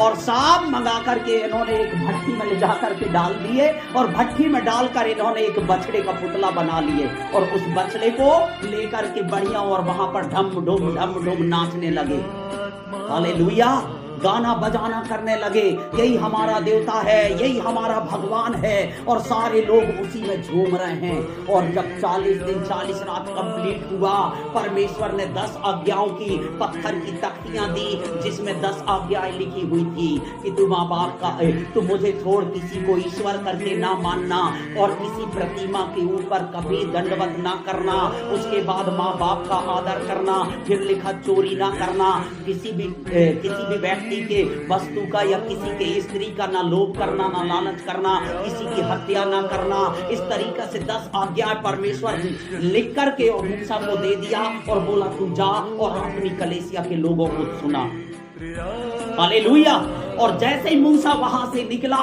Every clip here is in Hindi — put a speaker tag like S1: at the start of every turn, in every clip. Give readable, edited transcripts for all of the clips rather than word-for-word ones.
S1: और सांप मंगा करके इन्होंने एक भट्टी में ले जा करके डाल दिए और भट्टी में डालकर इन्होंने एक बछड़े का पुतला बना लिए और उस बछड़े को लेकर के बढ़िया और वहां पर ढम ढुम नाचने लगे। हालेलुया, गाना बजाना करने लगे, यही हमारा देवता है, यही हमारा भगवान है, और सारे लोग उसी में झूम रहे हैं। और जब 40 दिन 40 रात कंप्लीट हुआ, परमेश्वर ने 10 आज्ञाओं की पत्थर की तख्तियां दी जिसमें 10 आज्ञाएं लिखी हुई थी कि तू माँ बाप का तू मुझे छोड़ किसी को ईश्वर करके ना मानना और किसी प्रतिमा के ऊपर कभी दंडवत ना करना। उसके बाद माँ बाप का आदर करना, फिर लिखा चोरी ना करना, किसी भी व्यक्ति के वस्तु का या किसी के स्त्री का ना लोभ करना, ना लालच करना, किसी की हत्या ना करना। इस तरीके से 10 आज्ञाएं परमेश्वर लिख करके और मूसा को दे दिया और बोला तू जा और अपनी कलीसिया के लोगों को सुना। हालेलुया। और जैसे ही मूसा वहां से निकला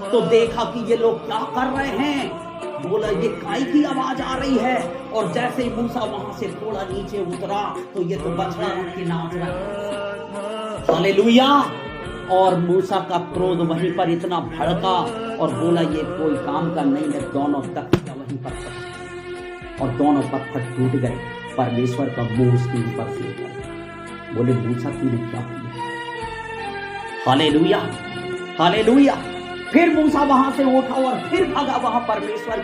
S1: तो देखा कि ये लोग क्या कर रहे हैं। बोला ये काय की आवाज आ रही है, और जैसे ही मूसा वहां से थोड़ा नीचे उतरा तो ये तो बछड़ा रख के नाच रहा है। हालेलुया। और मूसा का क्रोध वहीं पर इतना भड़का और बोला ये कोई काम का नहीं है। दोनों तख्तियां वहीं पर पकड़ी और दोनों पत्थर टूट गए। परमेश्वर का मुंह उसके ऊपर से उतर। बोले मूसा तूने क्या किया? Hallelujah, hallelujah. फिर मूसा वहां से उठा और फिर भागा वहां परमेश्वर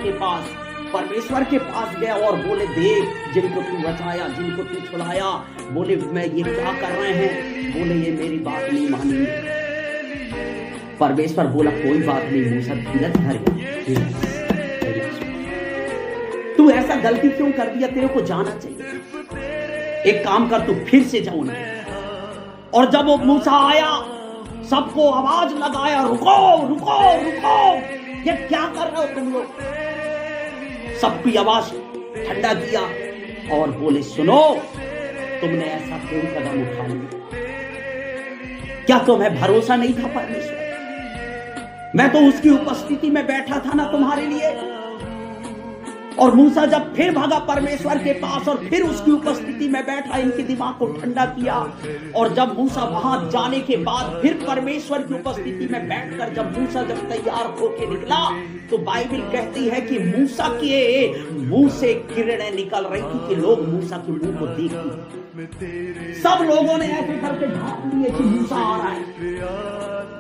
S1: के पास गया और बोले देख जिनको तू बचाया, जिनको तू छुड़ाया, बोले मैं ये क्या कर रहे हैं? बोले ये मेरी बात नहीं मानी। परमेश्वर बोला कोई बात नहीं मूसा, धीरज धर, तू ऐसा गलती क्यों कर दिया? तेरे को जाना चाहिए। एक काम कर, तू फिर से जाओ। और जब वो मूसा आया सबको आवाज लगाया रुको रुको रुको, ये क्या कर रहे हो तुम लोग? सबकी आवाज ठंडा किया और बोले सुनो, तुमने ऐसा क्यों कदम उठा लिया? क्या तुम्हें भरोसा नहीं था परमेश्वर? मैं तो उसकी उपस्थिति में बैठा था ना तुम्हारे लिए। और मूसा जब फिर भागा परमेश्वर के पास और फिर उसकी उपस्थिति में बैठा, इनके दिमाग को ठंडा किया। और जब मूसा वहां जाने के बाद फिर परमेश्वर की उपस्थिति में बैठकर जब मूसा जब तैयार होके निकला तो बाइबल कहती है कि मूसा के मुंह से किरणें निकल रही थी कि लोग मूसा के मुंह को देखते। सब लोगों ने ऐसे करके ढांप लिए कि मूसा आ रहा है।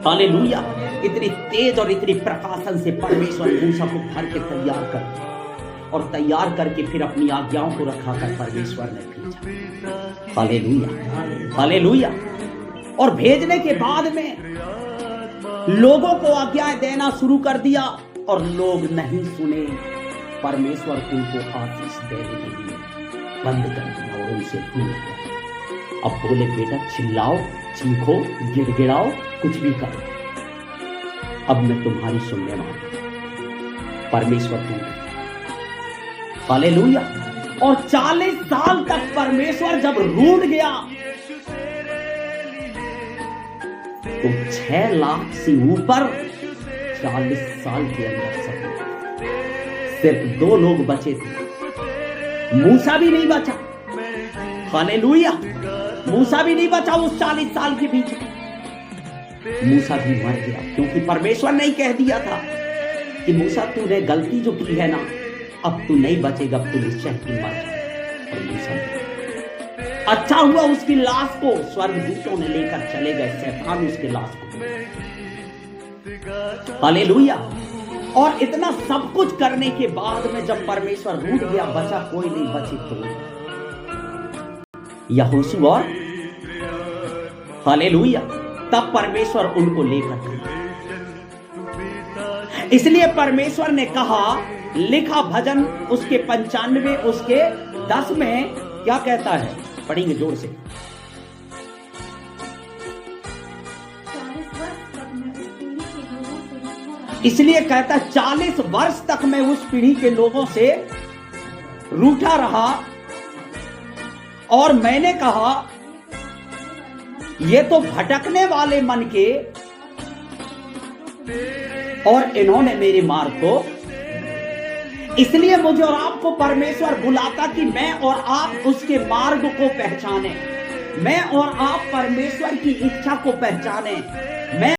S1: हालेलुया। इतनी तेज और इतनी प्रकाशन से परमेश्वर मूसा को भर के तैयार कर और तैयार करके फिर अपनी आज्ञाओं को रखा कर परमेश्वर ने भेजा। Hallelujah, hallelujah. और भेजने के बाद में लोगों को आज्ञाएं देना शुरू कर दिया और लोग नहीं सुने। परमेश्वर उनको आशीष देने के लिए बंद कर दिया और उनसे दूर किया। अब बोले बेटा चिल्लाओ, चीखो, गिड़गिड़ाओ, कुछ भी करो, अब मैं तुम्हारी सुनने वाला। परमेश्वर दूर। हालेलुया। और 40 साल तक परमेश्वर जब रूठ गया तो 6 लाख से ऊपर 40 साल के अंदर सिर्फ 2 लोग बचे थे। मूसा भी नहीं बचा। हालेलुया। मूसा भी नहीं बचा उस 40 साल के बीच में। मूसा भी मर गया क्योंकि परमेश्वर ने कह दिया था कि मूसा तूने गलती जो की है ना, अब तू नहीं बचेगा, तू निश्चय ही मर जाएगा। अच्छा हुआ उसकी लाश को स्वर्गदूतों ने लेकर चले गए, शैतान उसके लाश को। हालेलुया। और इतना सब कुछ करने के बाद में जब परमेश्वर रूठ गया, बचा कोई नहीं, बचे तो यहोशू और हालेलुया। तब परमेश्वर उनको लेकर गया। इसलिए परमेश्वर ने कहा, लिखा भजन उसके 95 उसके 10 में क्या कहता है? पढ़ेंगे जोर से। इसलिए कहता 40 वर्ष तक मैं उस पीढ़ी के लोगों से रूठा रहा और मैंने कहा ये तो भटकने वाले मन के, और इन्होंने मेरे मार्ग को, इसलिए मुझे और आपको परमेश्वर बुलाता कि मैं और आप उसके मार्ग को पहचाने, मैं और आप परमेश्वर की इच्छा को पहचाने। मैं